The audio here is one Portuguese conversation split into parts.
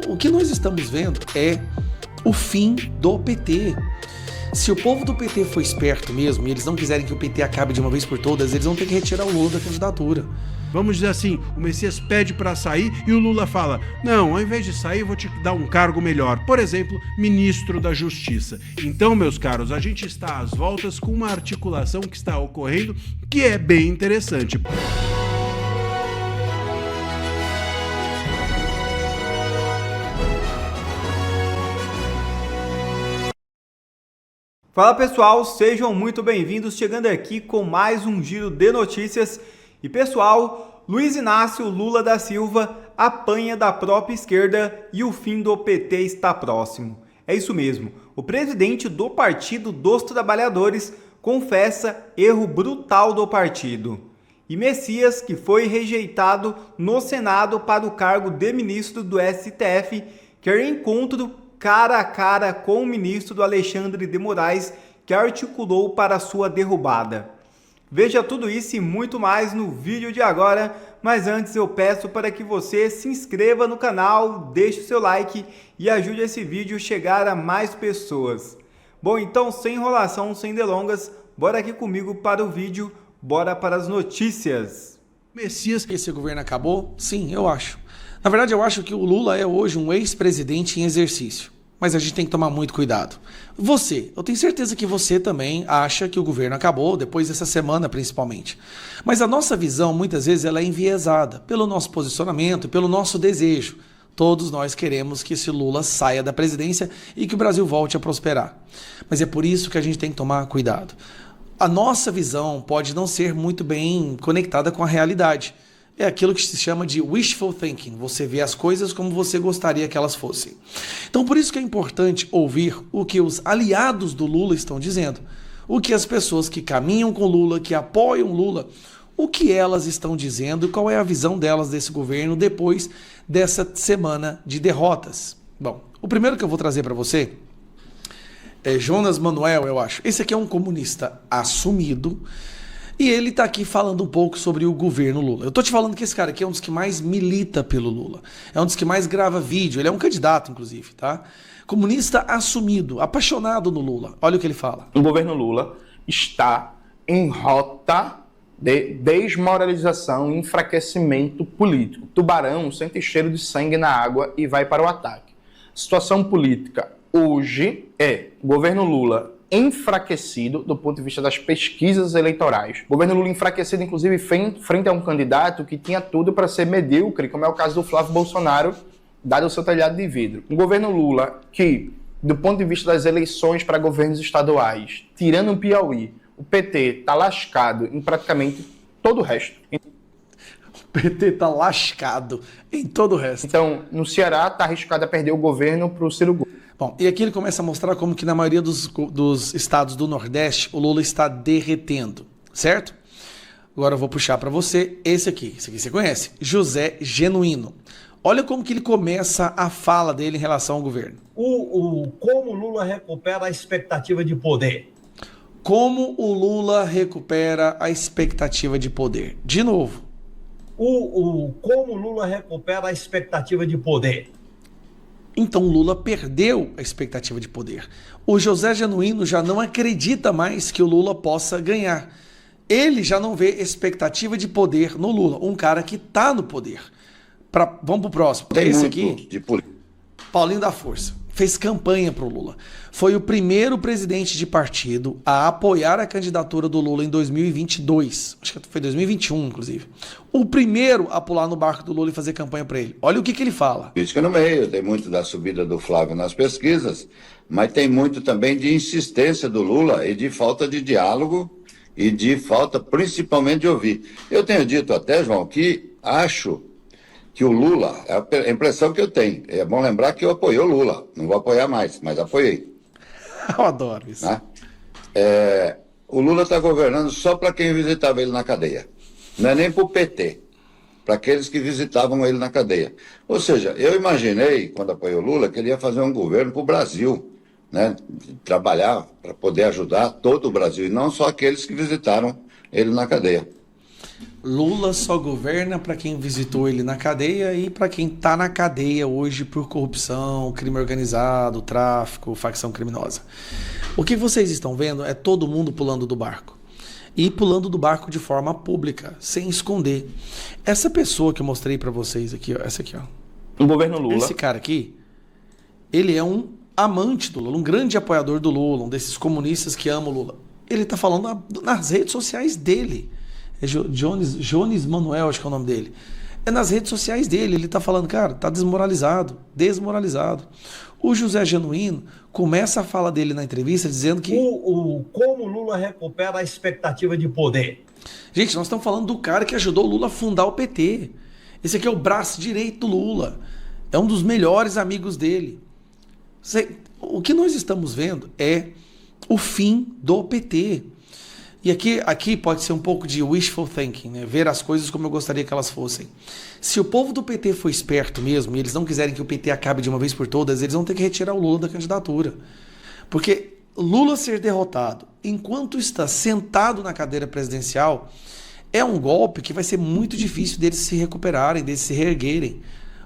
o que nós estamos vendo é o fim do PT. Se o povo do PT for esperto mesmo, e eles não quiserem que o PT acabe de uma vez por todas, eles vão ter que retirar o Lula da candidatura. Vamos dizer assim, o Messias pede para sair e o Lula fala: não, ao invés de sair eu vou te dar um cargo melhor, por exemplo, ministro da Justiça. Então, meus caros, a gente está às voltas com uma articulação que está ocorrendo que é bem interessante. Fala pessoal, sejam muito bem-vindos, chegando aqui com mais um giro de notícias. E pessoal, Luiz Inácio Lula da Silva apanha da própria esquerda e o fim do PT está próximo. É isso mesmo, o presidente do Partido dos Trabalhadores confessa erro brutal do partido. E Messias, que foi rejeitado no Senado para o cargo de ministro do STF, quer encontro cara a cara com o ministro Alexandre de Moraes, que articulou para sua derrubada. Veja tudo isso e muito mais no vídeo de agora, mas antes eu peço para que você se inscreva no canal, deixe o seu like e ajude esse vídeo a chegar a mais pessoas. Bom, então sem enrolação, sem delongas, bora aqui comigo para o vídeo, bora para as notícias. Messias, esse governo acabou? Sim, eu acho. Na verdade, eu acho que o Lula é hoje um ex-presidente em exercício. Mas a gente tem que tomar muito cuidado. Eu tenho certeza que você também acha que o governo acabou, depois dessa semana principalmente. Mas a nossa visão, muitas vezes, ela é enviesada pelo nosso posicionamento, pelo nosso desejo. Todos nós queremos que esse Lula saia da presidência e que o Brasil volte a prosperar. Mas é por isso que a gente tem que tomar cuidado. A nossa visão pode não ser muito bem conectada com a realidade. É aquilo que se chama de wishful thinking. Você vê as coisas como você gostaria que elas fossem. Então, por isso que é importante ouvir o que os aliados do Lula estão dizendo. O que as pessoas que caminham com Lula, que apoiam Lula, o que elas estão dizendo e qual é a visão delas desse governo depois dessa semana de derrotas. Bom, o primeiro que eu vou trazer para você é Jonas Manuel, eu acho. Esse aqui é um comunista assumido. E ele está aqui falando um pouco sobre o governo Lula. Eu estou te falando que esse cara aqui é um dos que mais milita pelo Lula. É um dos que mais grava vídeo. Ele é um candidato, inclusive, tá? Comunista assumido, apaixonado no Lula. Olha o que ele fala. O governo Lula está em rota de desmoralização e enfraquecimento político. Tubarão sente cheiro de sangue na água e vai para o ataque. Situação política hoje é o governo Lula enfraquecido do ponto de vista das pesquisas eleitorais. O governo Lula enfraquecido, inclusive, frente a um candidato que tinha tudo para ser medíocre, como é o caso do Flávio Bolsonaro, dado o seu telhado de vidro. Um governo Lula que, do ponto de vista das eleições para governos estaduais, tirando o Piauí, o PT está lascado em praticamente todo o resto. O PT está lascado em todo o resto. Então, no Ceará, está arriscado a perder o governo para o Ciro Gomes. Bom, e aqui ele começa a mostrar como que na maioria dos estados do Nordeste o Lula está derretendo, certo? Agora eu vou puxar para você esse aqui você conhece, José Genuíno. Olha como que ele começa a fala dele em relação ao governo. Como o Lula recupera a expectativa de poder. Como o Lula recupera a expectativa de poder. De novo. Como o Lula recupera a expectativa de poder. Então Lula perdeu a expectativa de poder. O José Genuíno já não acredita mais que o Lula possa ganhar. Ele já não vê expectativa de poder no Lula, um cara que está no poder. Vamos pro próximo. Esse aqui, Paulinho da Força, fez campanha pro Lula. Foi o primeiro presidente de partido a apoiar a candidatura do Lula em 2022. Acho que foi 2021, inclusive. O primeiro a pular no barco do Lula e fazer campanha para ele. Olha o que ele fala. Política no meio, tem muito da subida do Flávio nas pesquisas, mas tem muito também de insistência do Lula e de falta de diálogo e de falta principalmente de ouvir. Eu tenho dito até, João, que acho que o Lula, é a impressão que eu tenho, é bom lembrar que eu apoiei o Lula, não vou apoiar mais, mas apoiei. Eu adoro isso. Né? O Lula está governando só para quem visitava ele na cadeia, não é nem para o PT, para aqueles que visitavam ele na cadeia. Ou seja, eu imaginei, quando apoiei o Lula, que ele ia fazer um governo para o Brasil, né? Trabalhar para poder ajudar todo o Brasil, e não só aqueles que visitaram ele na cadeia. Lula só governa para quem visitou ele na cadeia e para quem está na cadeia hoje por corrupção, crime organizado, tráfico, facção criminosa. O que vocês estão vendo é todo mundo pulando do barco. E pulando do barco de forma pública, sem esconder. Essa pessoa que eu mostrei para vocês aqui, ó, essa aqui, ó. O governo Lula. Esse cara aqui, ele é um amante do Lula, um grande apoiador do Lula, um desses comunistas que amam o Lula. Ele tá falando nas redes sociais dele. É Jones Manuel, acho que é o nome dele. É nas redes sociais dele, ele tá falando, cara, tá desmoralizado. O José Genuíno começa a fala dele na entrevista dizendo que... Como Lula recupera a expectativa de poder. Gente, nós estamos falando do cara que ajudou o Lula a fundar o PT. Esse aqui é o braço direito do Lula. É um dos melhores amigos dele. O que nós estamos vendo é o fim do PT. E aqui pode ser um pouco de wishful thinking, né? Ver as coisas como eu gostaria que elas fossem. Se o povo do PT for esperto mesmo, e eles não quiserem que o PT acabe de uma vez por todas, eles vão ter que retirar o Lula da candidatura. Porque Lula ser derrotado enquanto está sentado na cadeira presidencial é um golpe que vai ser muito difícil deles se recuperarem, deles se reerguerem.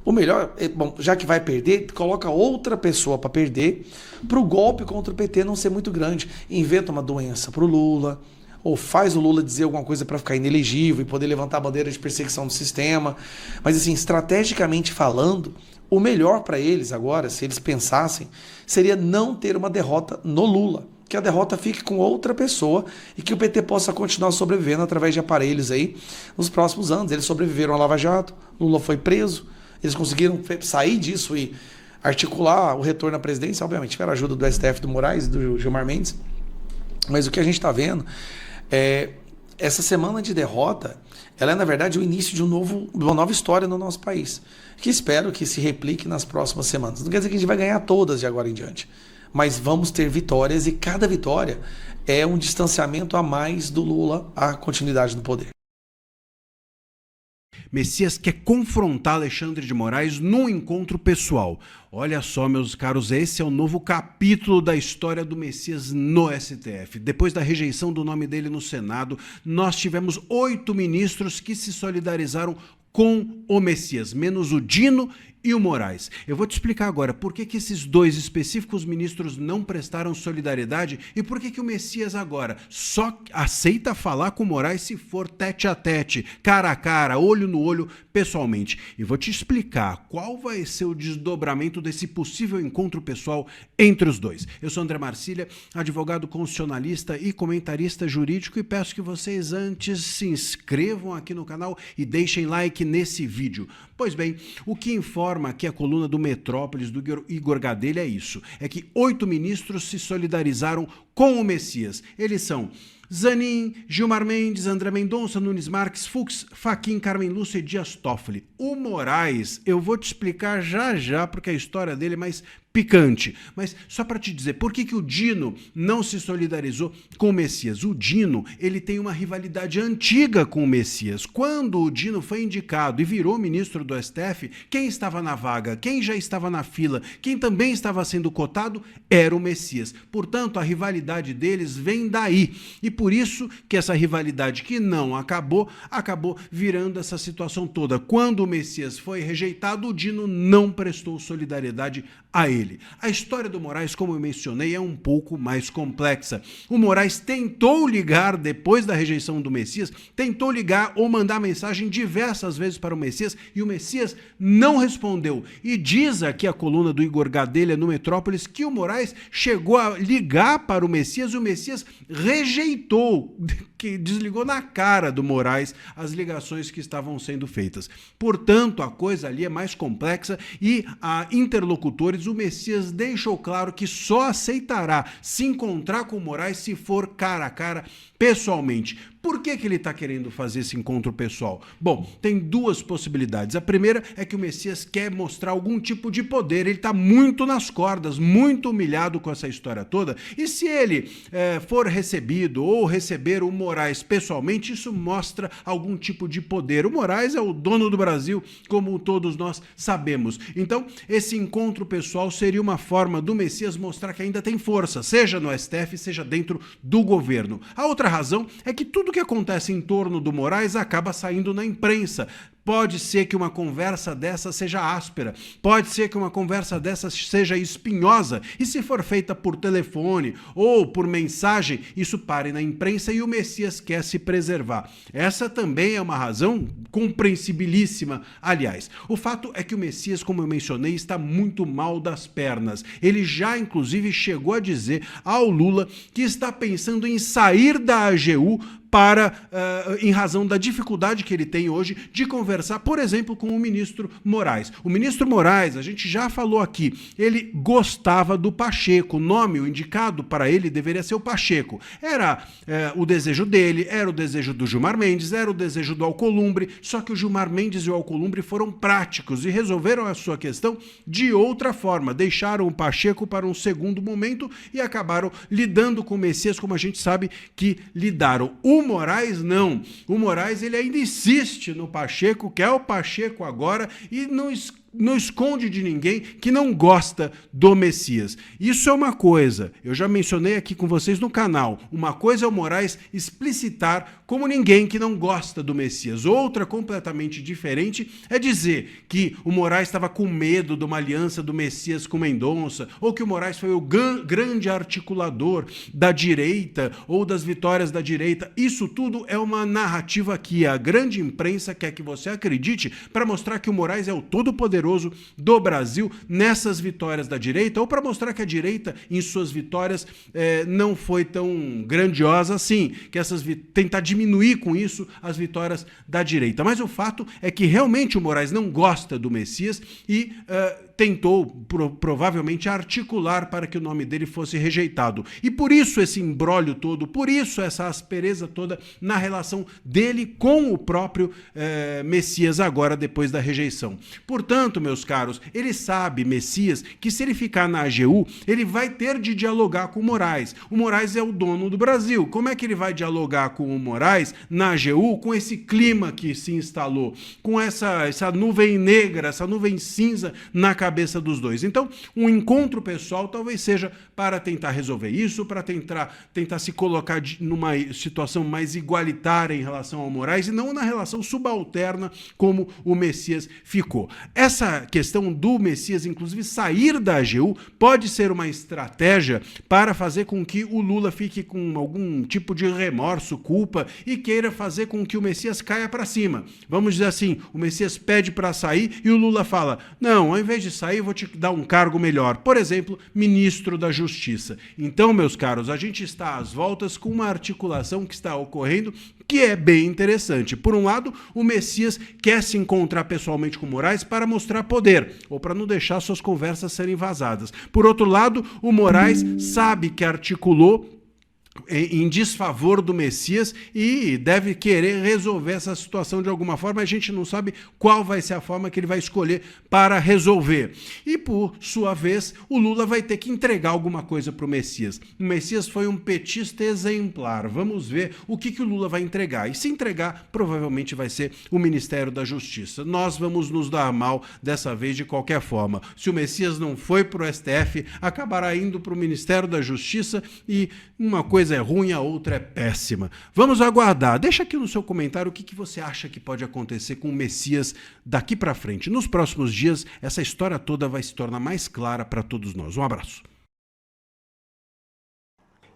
O melhor, bom, já que vai perder, coloca outra pessoa para perder, para o golpe contra o PT não ser muito grande. Inventa uma doença para o Lula, ou faz o Lula dizer alguma coisa para ficar inelegível e poder levantar a bandeira de perseguição do sistema. Mas assim, estrategicamente falando, o melhor para eles agora, se eles pensassem, seria não ter uma derrota no Lula. Que a derrota fique com outra pessoa e que o PT possa continuar sobrevivendo através de aparelhos aí nos próximos anos. Eles sobreviveram à Lava Jato, Lula foi preso, eles conseguiram sair disso e articular o retorno à presidência. Obviamente tiveram a ajuda do STF, do Moraes e do Gilmar Mendes. Mas o que a gente está vendo é essa semana de derrota, ela é na verdade o início de uma nova história no nosso país, que espero que se replique nas próximas semanas. Não quer dizer que a gente vai ganhar todas de agora em diante, mas vamos ter vitórias e cada vitória é um distanciamento a mais do Lula à continuidade do poder. Messias quer confrontar Alexandre de Moraes num encontro pessoal. Olha só, meus caros, esse é o novo capítulo da história do Messias no STF. Depois da rejeição do nome dele no Senado, nós tivemos 8 ministros que se solidarizaram com o Messias, menos o Dino e o Moraes. Eu vou te explicar agora por que esses 2 específicos ministros não prestaram solidariedade e por que o Messias agora só aceita falar com o Moraes se for tete a tete, cara a cara, olho no olho, pessoalmente. E vou te explicar qual vai ser o desdobramento desse possível encontro pessoal entre os dois. Eu sou André Marcília, advogado constitucionalista e comentarista jurídico, e peço que vocês antes se inscrevam aqui no canal e deixem like nesse vídeo. Pois bem, o que informa aqui a coluna do Metrópolis, do Igor Gadelha, é isso. É que 8 ministros se solidarizaram com o Messias. Eles são Zanin, Gilmar Mendes, André Mendonça, Nunes Marques, Fux, Fachin, Carmen Lúcia e Dias Toffoli. O Moraes, eu vou te explicar já, porque a história dele é mais picante. Mas só para te dizer, por que o Dino não se solidarizou com o Messias? O Dino, ele tem uma rivalidade antiga com o Messias. Quando o Dino foi indicado e virou ministro do STF, quem estava na vaga, quem já estava na fila, quem também estava sendo cotado, era o Messias. Portanto, a rivalidade deles vem daí. E por isso que essa rivalidade que não acabou virando essa situação toda. Quando o Messias foi rejeitado, o Dino não prestou solidariedade a ele. A história do Moraes, como eu mencionei, é um pouco mais complexa. O Moraes tentou ligar depois da rejeição do Messias, tentou ligar ou mandar mensagem diversas vezes para o Messias e o Messias não respondeu. E diz aqui a coluna do Igor Gadelha no Metrópolis que o Moraes chegou a ligar para o Messias e o Messias rejeitou, que desligou na cara do Moraes as ligações que estavam sendo feitas. Portanto, a coisa ali é mais complexa e a interlocutores, o Messias deixou claro que só aceitará se encontrar com o Moraes se for cara a cara, pessoalmente. Por que ele está querendo fazer esse encontro pessoal? Bom, tem 2 possibilidades. A primeira é que o Messias quer mostrar algum tipo de poder. Ele está muito nas cordas, muito humilhado com essa história toda. E se ele for recebido ou receber o Moraes pessoalmente, isso mostra algum tipo de poder. O Moraes é o dono do Brasil, como todos nós sabemos. Então, esse encontro pessoal seria uma forma do Messias mostrar que ainda tem força, seja no STF, seja dentro do governo. A outra razão é que tudo que acontece em torno do Moraes acaba saindo na imprensa. Pode ser que uma conversa dessa seja áspera, pode ser que uma conversa dessa seja espinhosa, e se for feita por telefone ou por mensagem, isso pare na imprensa e o Messias quer se preservar. Essa também é uma razão compreensibilíssima, aliás. O fato é que o Messias, como eu mencionei, está muito mal das pernas. Ele já, inclusive, chegou a dizer ao Lula que está pensando em sair da AGU em razão da dificuldade que ele tem hoje de conversar, por exemplo, com o ministro Moraes. O ministro Moraes, a gente já falou aqui, ele gostava do Pacheco. O nome, o indicado para ele deveria ser o Pacheco. Era o desejo dele, era o desejo do Gilmar Mendes, era o desejo do Alcolumbre, só que o Gilmar Mendes e o Alcolumbre foram práticos e resolveram a sua questão de outra forma. Deixaram o Pacheco para um segundo momento e acabaram lidando com o Messias como a gente sabe que lidaram. O Moraes não. O Moraes ele ainda insiste no Pacheco, quer o Pacheco agora e não esconde de ninguém que não gosta do Messias. Isso é uma coisa, eu já mencionei aqui com vocês no canal, uma coisa é o Moraes explicitar como ninguém que não gosta do Messias. Outra completamente diferente é dizer que o Moraes estava com medo de uma aliança do Messias com Mendonça, ou que o Moraes foi o grande articulador da direita ou das vitórias da direita. Isso tudo é uma narrativa que a grande imprensa quer que você acredite para mostrar que o Moraes é o todo-poderoso do Brasil nessas vitórias da direita, ou para mostrar que a direita em suas vitórias não foi tão grandiosa assim, que tentar diminuir com isso as vitórias da direita. Mas o fato é que realmente o Moraes não gosta do Messias e tentou provavelmente articular para que o nome dele fosse rejeitado. E por isso esse imbróglio todo, por isso essa aspereza toda na relação dele com o próprio Messias agora depois da rejeição. Portanto, meus caros, ele sabe, Messias, que se ele ficar na AGU, ele vai ter de dialogar com o Moraes. O Moraes é o dono do Brasil. Como é que ele vai dialogar com o Moraes na AGU, com esse clima que se instalou, com essa nuvem negra, essa nuvem cinza na cabeça dos dois? Então, um encontro pessoal talvez seja para tentar resolver isso, para tentar se colocar numa situação mais igualitária em relação ao Moraes e não na relação subalterna como o Messias ficou. Essa questão do Messias, inclusive, sair da AGU pode ser uma estratégia para fazer com que o Lula fique com algum tipo de remorso, culpa e queira fazer com que o Messias caia para cima. Vamos dizer assim, o Messias pede para sair e o Lula fala, não, ao invés de sair eu vou te dar um cargo melhor, por exemplo, ministro da Justiça. Então, meus caros, a gente está às voltas com uma articulação que está ocorrendo que é bem interessante. Por um lado, o Messias quer se encontrar pessoalmente com Moraes para mostrar poder, ou para não deixar suas conversas serem vazadas. Por outro lado, o Moraes sabe que articulou em desfavor do Messias e deve querer resolver essa situação de alguma forma. A gente não sabe qual vai ser a forma que ele vai escolher para resolver. E, por sua vez, o Lula vai ter que entregar alguma coisa para o Messias. O Messias foi um petista exemplar. Vamos ver o que o Lula vai entregar. E se entregar, provavelmente vai ser o Ministério da Justiça. Nós vamos nos dar mal dessa vez de qualquer forma. Se o Messias não foi para o STF, acabará indo para o Ministério da Justiça e uma coisa é ruim, a outra é péssima. Vamos aguardar. Deixa aqui no seu comentário o que você acha que pode acontecer com o Messias daqui para frente. Nos próximos dias, essa história toda vai se tornar mais clara para todos nós. Um abraço.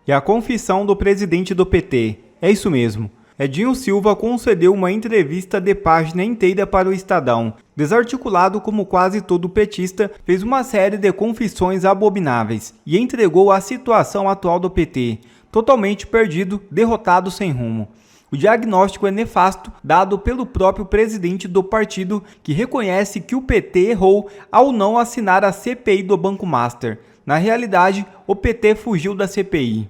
E a confissão do presidente do PT. É isso mesmo. Edinho Silva concedeu uma entrevista de página inteira para o Estadão. Desarticulado como quase todo petista, fez uma série de confissões abomináveis e entregou a situação atual do PT, totalmente perdido, derrotado sem rumo. O diagnóstico é nefasto, dado pelo próprio presidente do partido, que reconhece que o PT errou ao não assinar a CPI do Banco Master. Na realidade, o PT fugiu da CPI.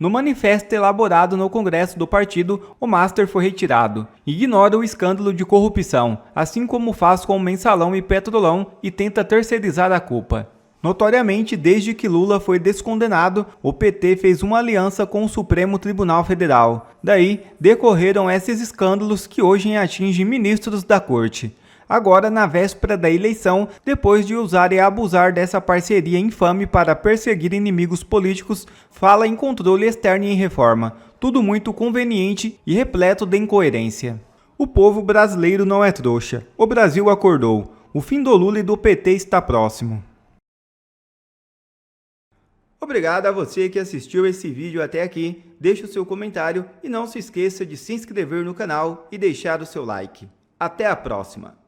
No manifesto elaborado no Congresso do partido, o Master foi retirado. Ignora o escândalo de corrupção, assim como faz com o Mensalão e Petrolão, e tenta terceirizar a culpa. Notoriamente, desde que Lula foi descondenado, o PT fez uma aliança com o Supremo Tribunal Federal. Daí, decorreram esses escândalos que hoje atingem ministros da corte. Agora, na véspera da eleição, depois de usar e abusar dessa parceria infame para perseguir inimigos políticos, fala em controle externo e em reforma. Tudo muito conveniente e repleto de incoerência. O povo brasileiro não é trouxa. O Brasil acordou. O fim do Lula e do PT está próximo. Obrigado a você que assistiu esse vídeo até aqui. Deixe o seu comentário e não se esqueça de se inscrever no canal e deixar o seu like. Até a próxima!